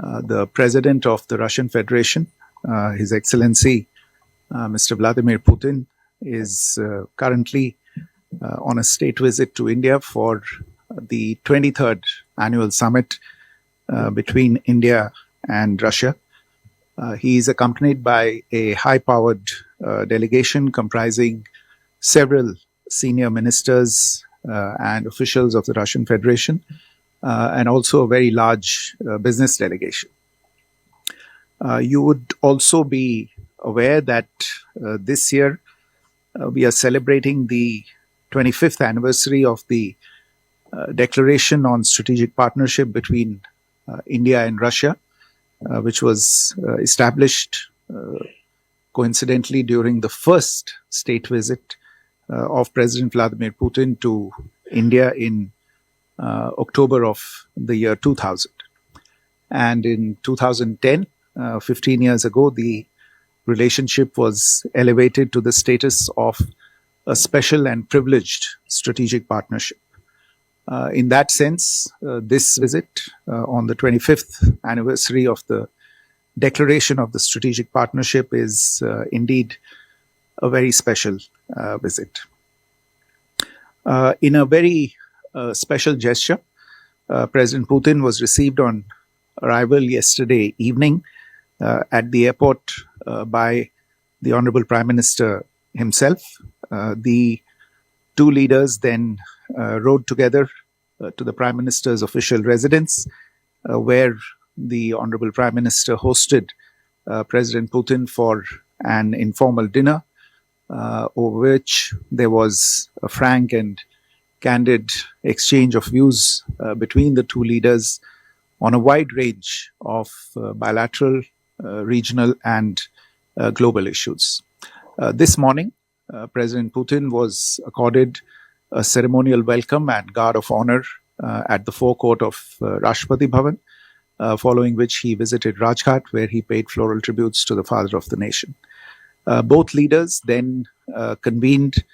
the President of the Russian Federation, His Excellency Mr. Vladimir Putin, is currently on a state visit to India for the 23rd annual summit between India and Russia. He is accompanied by a high-powered delegation comprising several senior ministers and officials of the Russian Federation, and also a very large business delegation. You would also be aware that this year we are celebrating the 25th anniversary of the Declaration on Strategic Partnership between India and Russia, which was established coincidentally during the first state visit of President Vladimir Putin to India in October of the year 2000. And in 2010, 15 years ago, the relationship was elevated to the status of a special and privileged strategic partnership. In that sense, this visit on the 25th anniversary of the declaration of the strategic partnership is indeed a very special visit. In a very special gesture, President Putin was received on arrival yesterday evening at the airport by the Honorable Prime Minister himself. The two leaders then rode together to the Prime Minister's official residence, where the Honorable Prime Minister hosted President Putin for an informal dinner, over which there was a frank and candid exchange of views between the two leaders on a wide range of bilateral, regional and global issues. This morning, President Putin was accorded a ceremonial welcome and guard of honor at the forecourt of Rashtrapati Bhavan, following which he visited Rajghat, where he paid floral tributes to the father of the nation. Both leaders then convened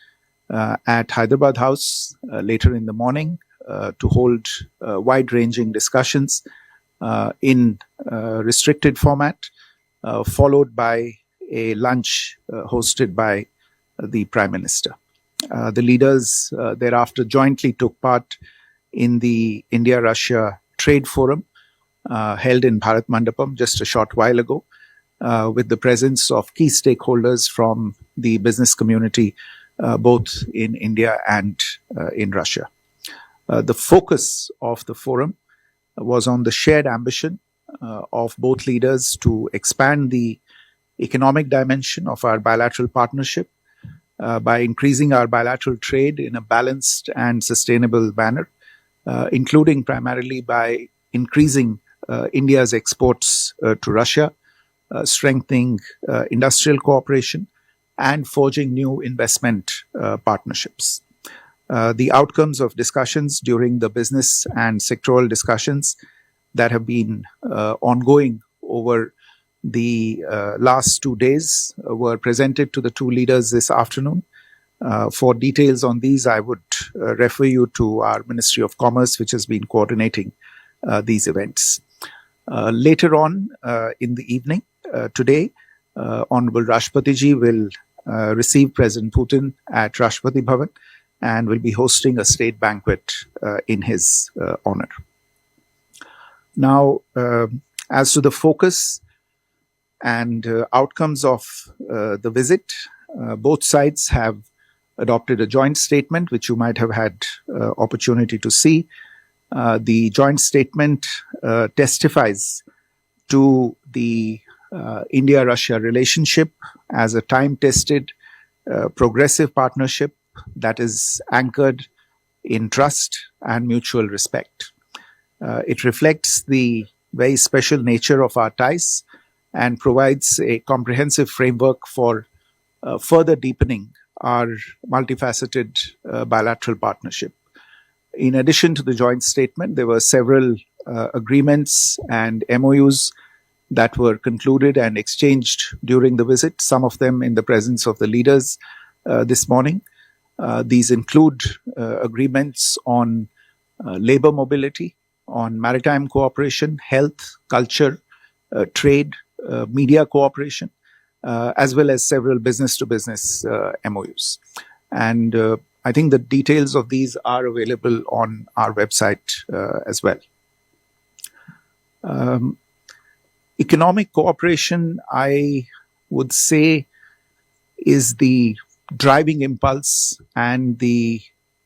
at Hyderabad House later in the morning to hold wide-ranging discussions in restricted format, followed by a lunch hosted by the Prime Minister. The leaders thereafter jointly took part in the India-Russia Trade Forum held in Bharat Mandapam just a short while ago, with the presence of key stakeholders from the business community, both in India and in Russia. The focus of the forum was on the shared ambition of both leaders to expand the economic dimension of our bilateral partnership by increasing our bilateral trade in a balanced and sustainable manner, including primarily by increasing India's exports to Russia, strengthening industrial cooperation, and forging new investment partnerships. The outcomes of discussions during the business and sectoral discussions that have been ongoing over the last 2 days were presented to the two leaders this afternoon. For details on these, I would refer you to our Ministry of Commerce, which has been coordinating these events. Later on in the evening, today, Honorable Rashtrapati Ji will receive President Putin at Rashtrapati Bhavan and will be hosting a state banquet in his honor. Now, as to the focus and outcomes of the visit, both sides have adopted a joint statement, which you might have had opportunity to see. The joint statement testifies to the India-Russia relationship as a time-tested, progressive partnership that is anchored in trust and mutual respect. It reflects the very special nature of our ties and provides a comprehensive framework for further deepening our multifaceted bilateral partnership. In addition to the joint statement, there were several agreements and MOUs that were concluded and exchanged during the visit, some of them in the presence of the leaders this morning. These include agreements on labor mobility, on maritime cooperation, health, culture, trade, media cooperation, as well as several business-to-business MOUs. And I think the details of these are available on our website as well. Economic cooperation, I would say, is the driving impulse and the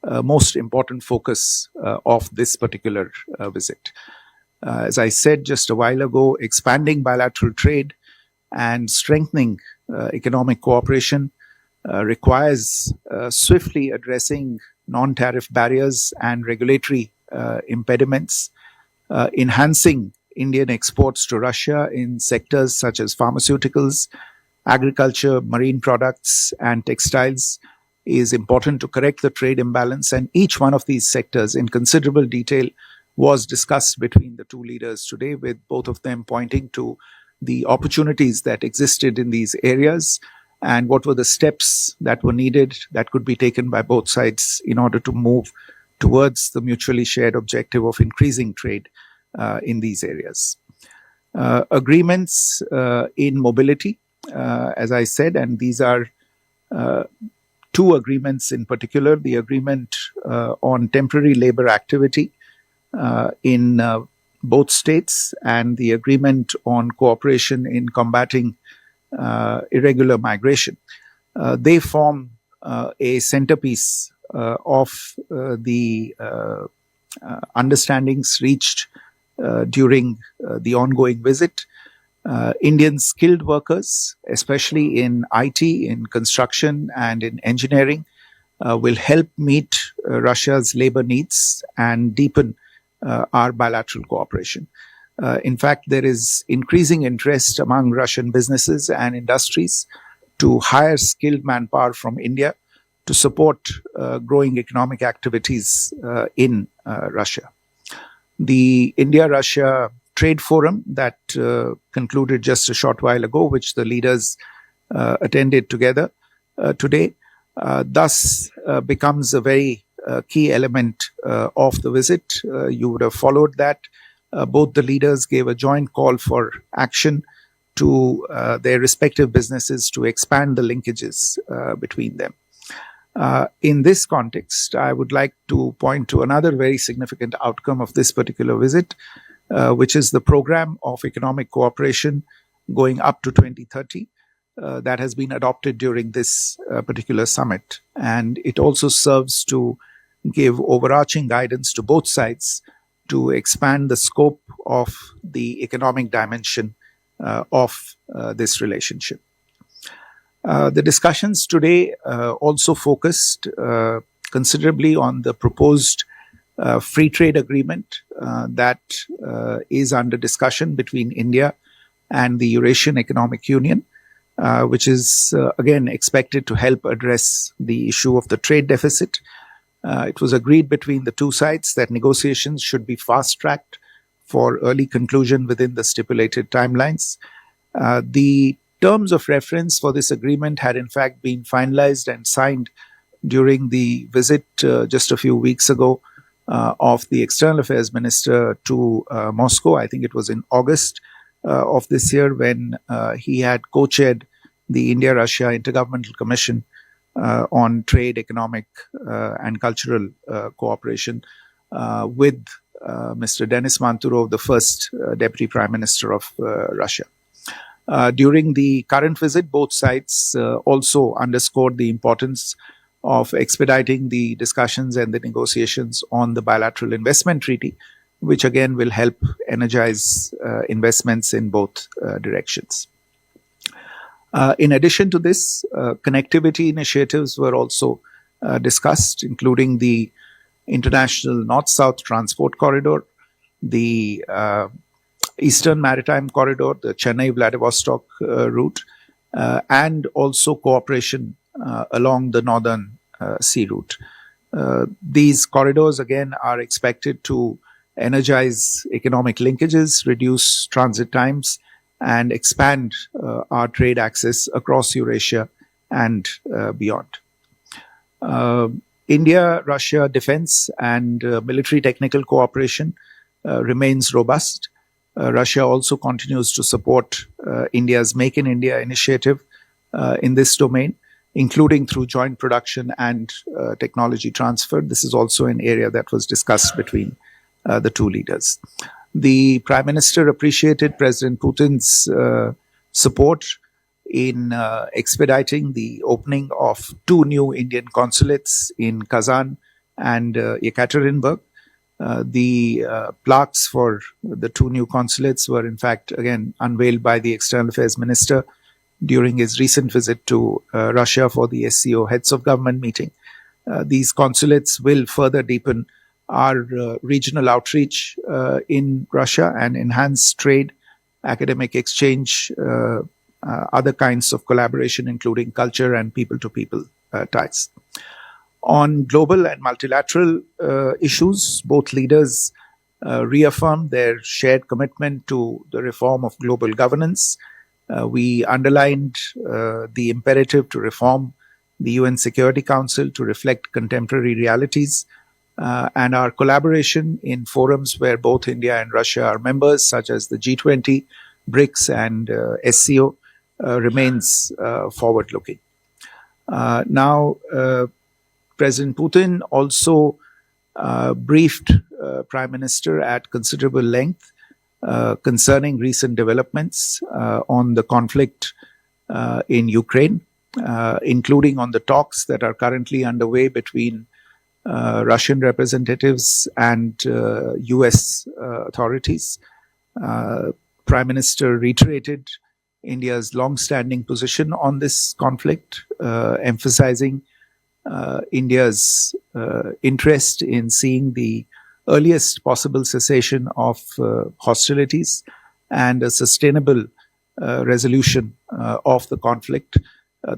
most important focus of this particular visit. As I said just a while ago, expanding bilateral trade and strengthening economic cooperation requires swiftly addressing non-tariff barriers and regulatory impediments, enhancing Indian exports to Russia in sectors such as pharmaceuticals, agriculture, marine products, and textiles is important to correct the trade imbalance. And each one of these sectors in considerable detail was discussed between the two leaders today, with both of them pointing to the opportunities that existed in these areas and what were the steps that were needed that could be taken by both sides in order to move towards the mutually shared objective of increasing trade in these areas. Agreements in mobility, as I said, and these are two agreements in particular: the agreement on temporary labor activity in both states and the agreement on cooperation in combating irregular migration. They form a centerpiece of the understandings reached during the ongoing visit. Indian skilled workers, especially in IT, in construction, and in engineering, will help meet Russia's labor needs and deepen our bilateral cooperation. In fact, there is increasing interest among Russian businesses and industries to hire skilled manpower from India to support growing economic activities in Russia. The India-Russia Trade Forum that concluded just a short while ago, which the leaders attended together today, thus becomes a very key element of the visit. You would have followed that. Both the leaders gave a joint call for action to their respective businesses to expand the linkages between them. In this context, I would like to point to another very significant outcome of this particular visit, which is the program of economic cooperation going up to 2030 that has been adopted during this particular summit. And it also serves to give overarching guidance to both sides to expand the scope of the economic dimension of this relationship. The discussions today also focused considerably on the proposed free trade agreement that is under discussion between India and the Eurasian Economic Union, which is again expected to help address the issue of the trade deficit. It was agreed between the two sides that negotiations should be fast-tracked for early conclusion within the stipulated timelines. The terms of reference for this agreement had in fact been finalized and signed during the visit just a few weeks ago of the External Affairs Minister to Moscow. I think it was in August of this year when he had co-chaired the India-Russia Intergovernmental Commission on Trade, Economic and Cultural Cooperation with Mr. Denis Manturov, the first Deputy Prime Minister of Russia. During the current visit, both sides also underscored the importance of expediting the discussions and the negotiations on the bilateral investment treaty, which again will help energize investments in both directions. In addition to this, connectivity initiatives were also discussed, including the International North-South Transport Corridor, the Eastern Maritime Corridor, the Chennai-Vladivostok route, and also cooperation along the Northern Sea route. These corridors, again, are expected to energize economic linkages, reduce transit times, and expand our trade access across Eurasia and beyond. India-Russia defense and military technical cooperation remains robust. Russia also continues to support India's Make in India initiative in this domain, including through joint production and technology transfer. This is also an area that was discussed between the two leaders. The Prime Minister appreciated President Putin's support in expediting the opening of two new Indian consulates in Kazan and Yekaterinburg. The plaques for the two new consulates were in fact again unveiled by the External Affairs Minister during his recent visit to Russia for the SCO Heads of Government meeting. These consulates will further deepen our regional outreach in Russia and enhance trade, academic exchange, other kinds of collaboration, including culture and people-to-people ties. On global and multilateral issues, both leaders reaffirmed their shared commitment to the reform of global governance. We underlined the imperative to reform the UN Security Council to reflect contemporary realities, and our collaboration in forums where both India and Russia are members, such as the G20, BRICS, and SCO, remains forward-looking. Now, President Putin also briefed Prime Minister at considerable length concerning recent developments on the conflict in Ukraine, including on the talks that are currently underway between Russian representatives and US authorities. Prime Minister reiterated India's long-standing position on this conflict, emphasizing India's interest in seeing the earliest possible cessation of hostilities and a sustainable resolution of the conflict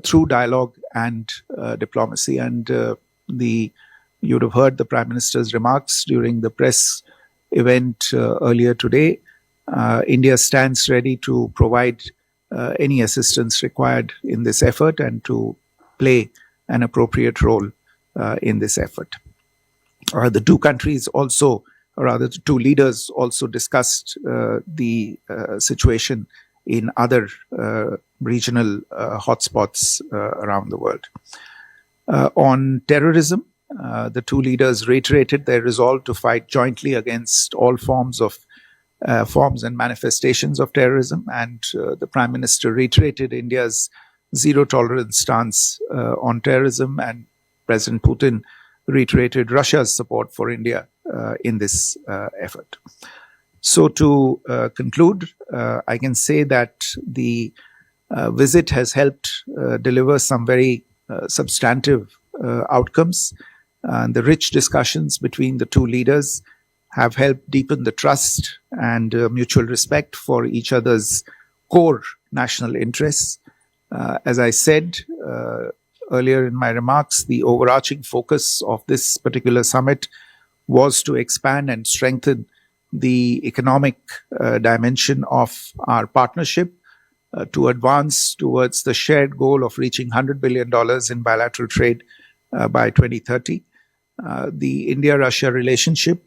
through dialogue and diplomacy. And you would have heard the Prime Minister's remarks during the press event earlier today. India stands ready to provide any assistance required in this effort and to play an appropriate role in this effort. The two countries also, or rather the two leaders also discussed the situation in other regional hotspots around the world. On terrorism, the two leaders reiterated their resolve to fight jointly against all forms and manifestations of terrorism, and the Prime Minister reiterated India's zero-tolerance stance on terrorism, and President Putin reiterated Russia's support for India in this effort. So to conclude, I can say that the visit has helped deliver some very substantive outcomes. The rich discussions between the two leaders have helped deepen the trust and mutual respect for each other's core national interests. As I said earlier in my remarks, the overarching focus of this particular summit was to expand and strengthen the economic dimension of our partnership, to advance towards the shared goal of reaching $100 billion in bilateral trade by 2030. The India-Russia relationship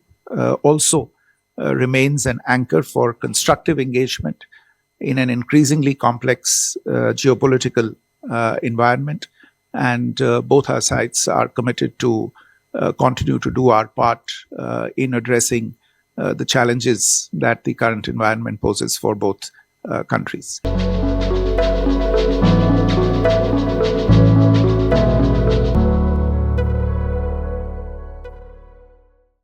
also remains an anchor for constructive engagement in an increasingly complex geopolitical environment, and both our sides are committed to continue to do our part in addressing the challenges that the current environment poses for both countries.